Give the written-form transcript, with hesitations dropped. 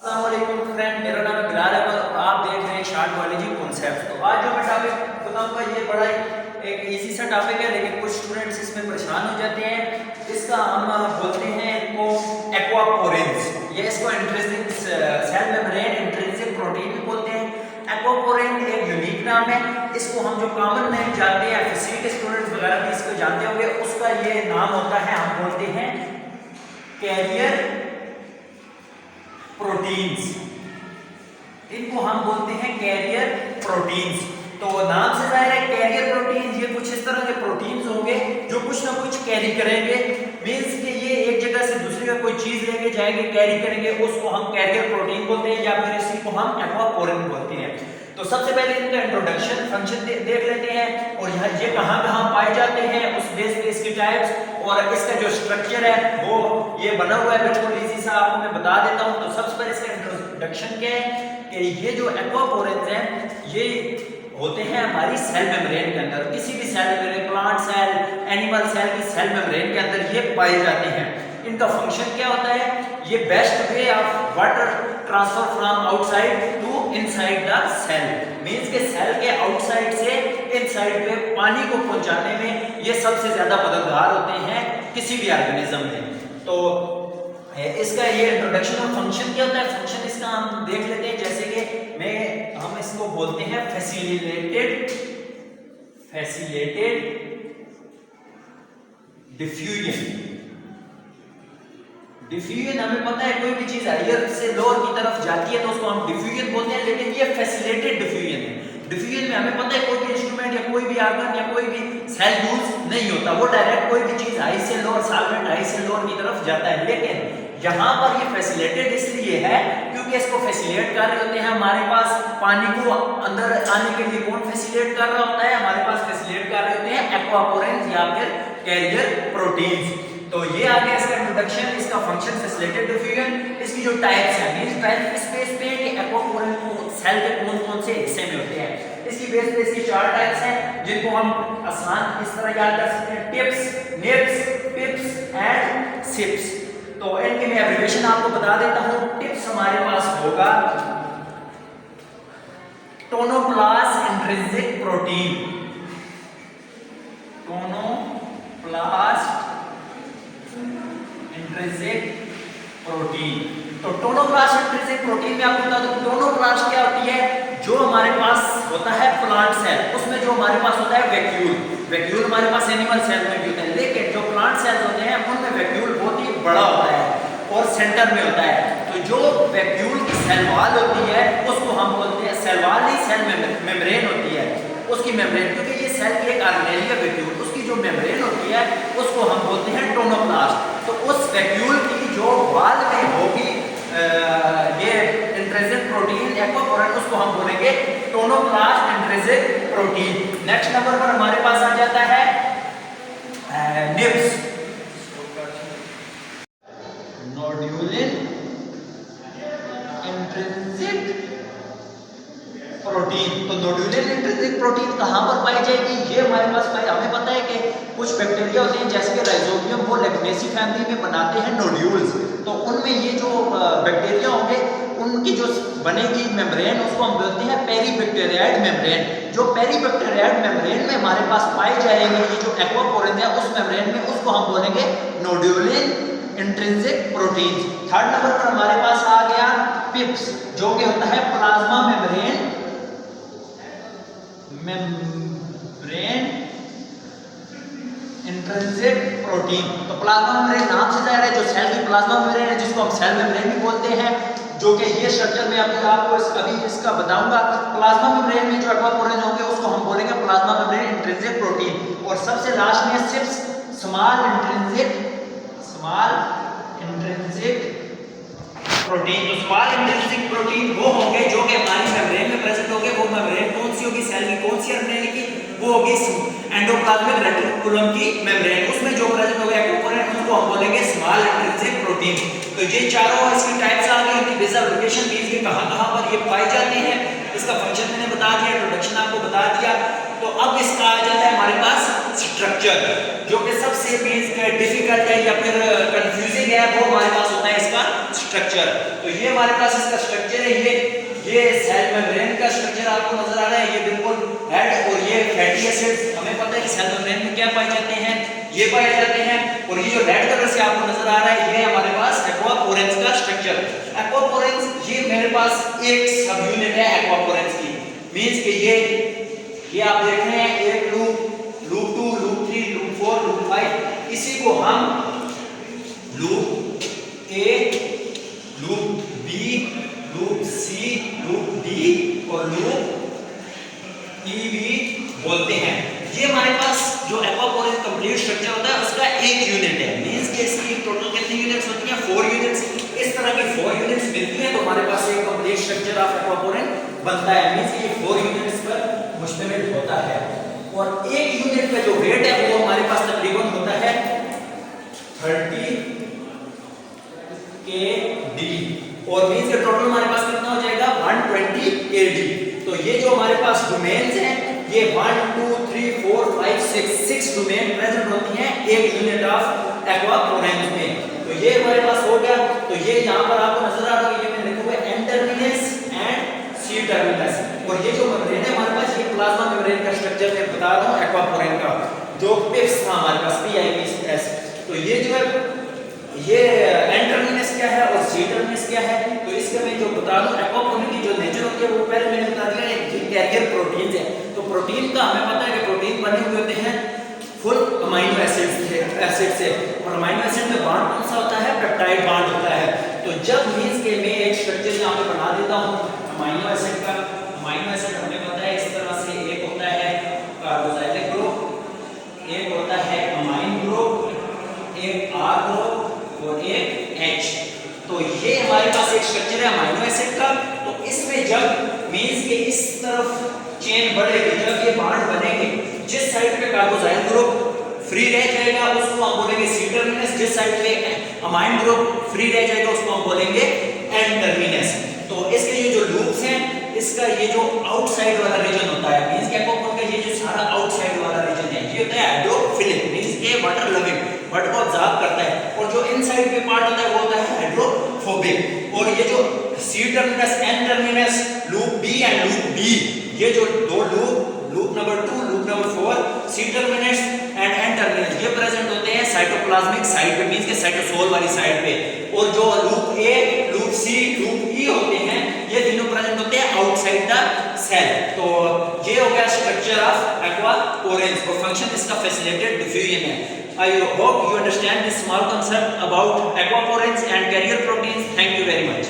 अस्सलामुअलैकुम फ्रेंड, मेरा नाम है बिलाल अहमद और आप देख रहे हैं शार्ट बायोलॉजी कॉन्सेप्ट। तो आज जो मैं टॉपिक बताऊंगा ये बड़ा एक इजी सा टॉपिक है, लेकिन कुछ स्टूडेंट्स इसमें परेशान हो जाते हैं। इसका हम बोलते हैं इनको एक्वापोरेंस, ये इसको intrinsic cell membrane intrinsic protein भी बोलते हैं। एक्वापोरेन एक यूनिक नाम है, इसको हम जो कॉमन नेम जानते हैं, फिजिक्स के स्टूडेंट्स वगैरह भी इसको जानते होंगे, उसका ये नाम होता है, हम बोलते हैं कैरियर प्रोटीन्स। इनको हम बोलते हैं कैरियर प्रोटीन्स। तो नाम से जाहिर है कैरियर प्रोटीन्स, ये कुछ इस तरह के प्रोटीन्स होंगे जो कुछ ना कुछ कैरी करेंगे। मींस कि ये एक जगह से दूसरी जगह कोई चीज लेके जाएंगे, कैरी करेंगे, उसको हम कैरियर प्रोटीन बोलते हैं या फिर इसी को हम एक्वापोरेन बोलते हैं। तो सबसे पहले इनका इंट्रोडक्शन फंक्शन देख लेते हैं और ये कहाँ कहाँ पाए जाते हैं, उस बेस पे इसकी टाइप्स और इसका जो स्ट्रक्चर है वो ये बना हुआ है, बिल्कुल इजी सा आपको मैं बता देता हूँ। तो सबसे पहले इसका इंट्रोडक्शन क्या है कि ये जो एक्वापोरेंस हैं ये होते हैं हमारी सेल मेम्ब्रेन के अंदर, किसी भी cell membrane, plant cell, animal cell की सेल मेम्ब्रेन के अंदर ये पाए जाते हैं। इनका फंक्शन क्या होता है, ये best way of water transfer from outside to inside the cell. Means के सेल के आउटसाइड से इनसाइड पे पानी को पहुंचाने में ये सबसे ज्यादा मददगार होते हैं किसी भी ऑर्गेनिज्म में। तो इसका ये इंट्रोडक्शन और फंक्शन क्या होता है, फंक्शन इसका हम देख लेते हैं। जैसे कि हम इसको बोलते हैं फैसिलिटेटेड डिफ्यूजन। डिफ्यूजन हमें पता है कोई भी चीज हायर से लोअर की तरफ जाती है तो उसको हम डिफ्यूजन बोलते हैं, लेकिन ये फैसिलिटेटेड डिफ्यूजन है। डिफ्यूजन में हमें पता है कोई भी इंस्ट्रूमेंट या कोई भी ऑर्गन या कोई भी सेल यूज नहीं होता, वो डायरेक्ट कोई भी चीज हाई से लोअर, सॉल्वेंट हाई से लोअर की तरफ जाता है। लेकिन यहाँ पर ये फैसिलिटेटेड इसलिए है क्योंकि इसको फैसिलिटेट कर रहे होते हैं हमारे पास पानी को अंदर आने के लिए। कौन फैसिलिटेट कर रहा होता है, हमारे पास फैसिलिटेट कर रहे होते हैं एक्वापोरेंस या फिर कैरियर प्रोटीन्स। तो ये आ गया इसका इंट्रोडक्शन, इसका फंक्शन फैसिलिटेटेड डिफ्यूजन। इसकी जो टाइप्स हैं, मींस टाइप इस बेस पे कि एक्वापोरेन को सेल के कौन-कौन से हिस्से में होते हैं, इसकी बेस पे इसकी चार टाइप्स हैं जिनको हम आसान इस तरह याद कर सकते हैं, टिप्स, निप्स, पिप्स एंड सिप्स। तो इनके मैं एब्रिविएशन आपको बता देता हूं। टिप्स हमारे पास होगा tonoplast intrinsic protein, tonoplast intrinsic protein. तो टोनोप्लास्ट इंट्रिंसिक प्रोटीन में आपको बता दूं टोनोप्लास्ट क्या होती है, जो हमारे पास होता है प्लांट सेल, उसमें जो हमारे पास होता है वैक्यूल हमारे पास एनिमल सेल में भी होता है, लेकिन जो प्लांट सेल्स होते हैं उनमें वैक्यूल बहुत ही बड़ा होता है और सेंटर में होता है। तो जो वैक्यूल की सेल वॉल होती है उसको हम बोलते हैं, सेल वॉल नहीं, सेल मेम्ब्रेन होती है उसकी मेम्ब्रेन, क्योंकि ये सेल की एक ऑर्गेनेल है वैक्यूल, उसकी जो मेम्ब्रेन होती है उसको हम बोलते हैं टोनोप्लास्ट। तो उस वैक्यूल की जो वॉल में होगी ये इंट्रिंसिक प्रोटीन एक्वापोरेन, उसको हम बोलेंगे tonoplast intrinsic protein. Next number पर हमारे पास आ जाता है निप्स, नोड्यूलिन इंट्रिंसिक प्रोटीन। तो नोड्यूलिन इंट्रिंसिक प्रोटीन कहां पर पाई जाएगी, ये हमारे पास हमें पता है कि कुछ बैक्टीरिया होते हैं जैसे कि राइजोबियम, वो लेग्नेसी फैमिली में बनाते हैं नोड्यूल्स। तो उनमें ये जो बैक्टीरिया होंगे उनकी जो बनेगी मेम्ब्रेन उसको हम बोलते हैं पेरीबैक्टीरियाइड मेम्ब्रेन। जो पेरीबैक्टीरियाइड मेम्ब्रेन में हमारे पास पाई जाएगी ये जो एक्वापोरेन है उस मेम्ब्रेन में, उसको हम बोलेंगे नोड्यूलिन इंट्रिंसिक प्रोटीन। थर्ड नंबर पर हमारे पास आ गया पिप्स, जो कि होता है प्लाज्मा मेम्ब्रेन इंट्रिंसिक प्रोटीन। तो प्लाज्मा मेम्ब्रेन नाम से जाहिर है, जो सेल की प्लाज्मा मेम्ब्रेन है जिसको हम सेल मेम्ब्रेन भी बोलते हैं, जो कि ये स्ट्रक्चर में आपको अभी इसका बताऊंगा। प्लाज्मा मेम्ब्रेन में जो एक्वापोरेन होंगे उसको हम बोलेंगे प्लाज्मा मेम्ब्रेन इंट्रिंसिक प्रोटीन। और सबसे लास्ट में सिप्स, स्मॉल इंट्रिंसिक प्रोटीन। तो स्मॉल इंट्रिंसिक प्रोटीन वो होंगे जो कि हमारी मेम्ब्रेन में प्रेजेंट होंगे। वो मेम्ब्रेन कौन सी होगी, सेल की कौन सी ऑर्गेनेल की, वो होगी एंडोप्लाज्मिक रेटिकुलम की मेम्ब्रेन, उसमें जो प्रेजेंट होगा एक्वापोरेन उसको हम बोलेंगे स्मॉल इंट्रिंसिक प्रोटीन। तो ये चारों इसकी टाइप्स आ गई, इनकी बेसिक लोकेशन दी गई, कहां-कहां पर ये पाई जाती हैं, इसका फंक्शन मैंने बता दिया, इंट्रोडक्शन आपको बता दिया। तो अब इसका आ जाता है हमारे पास स्ट्रक्चर, जो कि सबसे डिफिकल्ट है या फिर कंफ्यूजिंग है, वो हमारे पास होता है इसका स्ट्रक्चर। तो ये हमारे पास इसका स्ट्रक्चर है, ये सेल मेम्ब्रेन का स्ट्रक्चर आपको नजर आ रहा है, ये बिल्कुल हेड, और ये फैटी एसिड्स हमें पता है कि सेल मेम्ब्रेन में क्या पाए जाते हैं, ये पाए जाते हैं। और ये जो रेड कलर से आपको नजर आ रहा है, ये हमारे पास एक्वापोरेंस का स्ट्रक्चर। एक्वापोरेंस ये मेरे पास एक सब यूनिट है एक्वापोरेंस की, मींस कि ये आप देख रहे हैं एक loop, loop 2, loop 3, loop 4, loop 5, इसी को हम loop A, loop B, loop C, loop D और लूप ई भी बोलते हैं। ये हमारे पास जो एक्वापोरेंस कंप्लीट स्ट्रक्चर होता है उसका एक यूनिट है, मींस कि इसकी टोटल कितनी यूनिट्स होती हैं, 4 यूनिट्स। इस तरह की 4 यूनिट्स मिलती हैं तो हमारे पास एक कंप्लीट स्ट्रक्चर ऑफ एक्वापोरेंस बनता है, मींस कि ये 4 यूनिट्स पर मुश्तमिल होता है। और एक यूनिट का जो वेट है वो हमारे पास तकरीबन होता है 30 kg, और मींस के टोटल हमारे पास कितना हो जाएगा 120 kg। तो ये जो हमारे पास डोमेन्स हैं, ये 1 2 3 4 5 6 डोमेन प्रेजेंट होती हैं एक यूनिट ऑफ एक्वापोरेंस में। तो ये हमारे पास हो गया। तो ये यहाँ पर आपको नजर आ रहा है, ये मैंने लिखा हुआ है N terminus and C terminus. और ये जो मेम्ब्रेन है हमारे पास, ये प्लाज्मा मेम्ब्रेन का स्ट्रक्चर मैं बता रहा हूँ एक्वापोरेंस का, जो पिप्स था हमारे पास, PIPS। तो ये जो है ये एन टर्मिनस क्या है और सी टर्मिनस क्या है, तो इसका मैं जो बता दूं एक्वापोरेंस की जो नेचर होती है वो पहले मैंने बता दिया है, ये कैरियर प्रोटीन है। तो प्रोटीन का हमें पता है कि प्रोटीन बने हुए होते हैं फुल अमीनो एसिड से, और अमीनो एसिड में बॉन्ड कौन सा होता है, पेप्टाइड बॉन्ड होता है। तो जब मींस के मैं एक स्ट्रक्चर यहाँ पे बना देता हूँ अमीनो एसिड का, अमीनो एसिड हमें पता है इस तरह से, एक होता है कार्बोक्सिलिक ग्रुप, एक होता है अमाइन ग्रुप, एक R ग्रुप और एक H। तो ये हमारे पास एक स्ट्रक्चर है अमीनो एसिड का। तो इसमें जब मींस के इस तरफ चेन बढ़ेगी, जब ये बॉन्ड बनेंगे, जिस साइड पे कार्बोक्सिलिक ग्रुप फ्री रह जाएगा उसको हम बोलेंगे सी टर्मिनस, जिस साइड पे अमाइन ग्रुप फ्री रह जाएगा उसको हम बोलेंगे एन टर्मिनस। तो इसके ये जो लूप्स हैं, इसका ये जो आउटसाइड वाला रीजन होता है, मींस के एक्वापोरेंस का ये जो सारा आउटसाइड वाला रीजन है, ये होता है हाइड्रोफिलिक, मींस के वाटर लविंग, वाटर को ऑब्जॉर्ब करता है। और जो इनसाइड पे पार्ट होता है वो होता है हाइड्रोफोबिक। और ये जो C terminus, N terminus, loop B and loop B, ये जो दो loop number 2, loop number 4, C terminus and N terminus, ये प्रेजेंट होते हैं साइटोप्लाज्मिक साइड पे, मींस के साइटोसोल वाली साइड पे। और जो loop A, loop C, loop E होते हैं, ये तीनों प्रेजेंट होते हैं आउटसाइड द सेल। तो ये हो गया स्ट्रक्चर ऑफ एक्वापोरेंस, और फंक्शन इसका फैसिलिटेटेड डिफ्यूजन है। I hope you understand this small concept about aquaporins and carrier proteins. Thank you very much.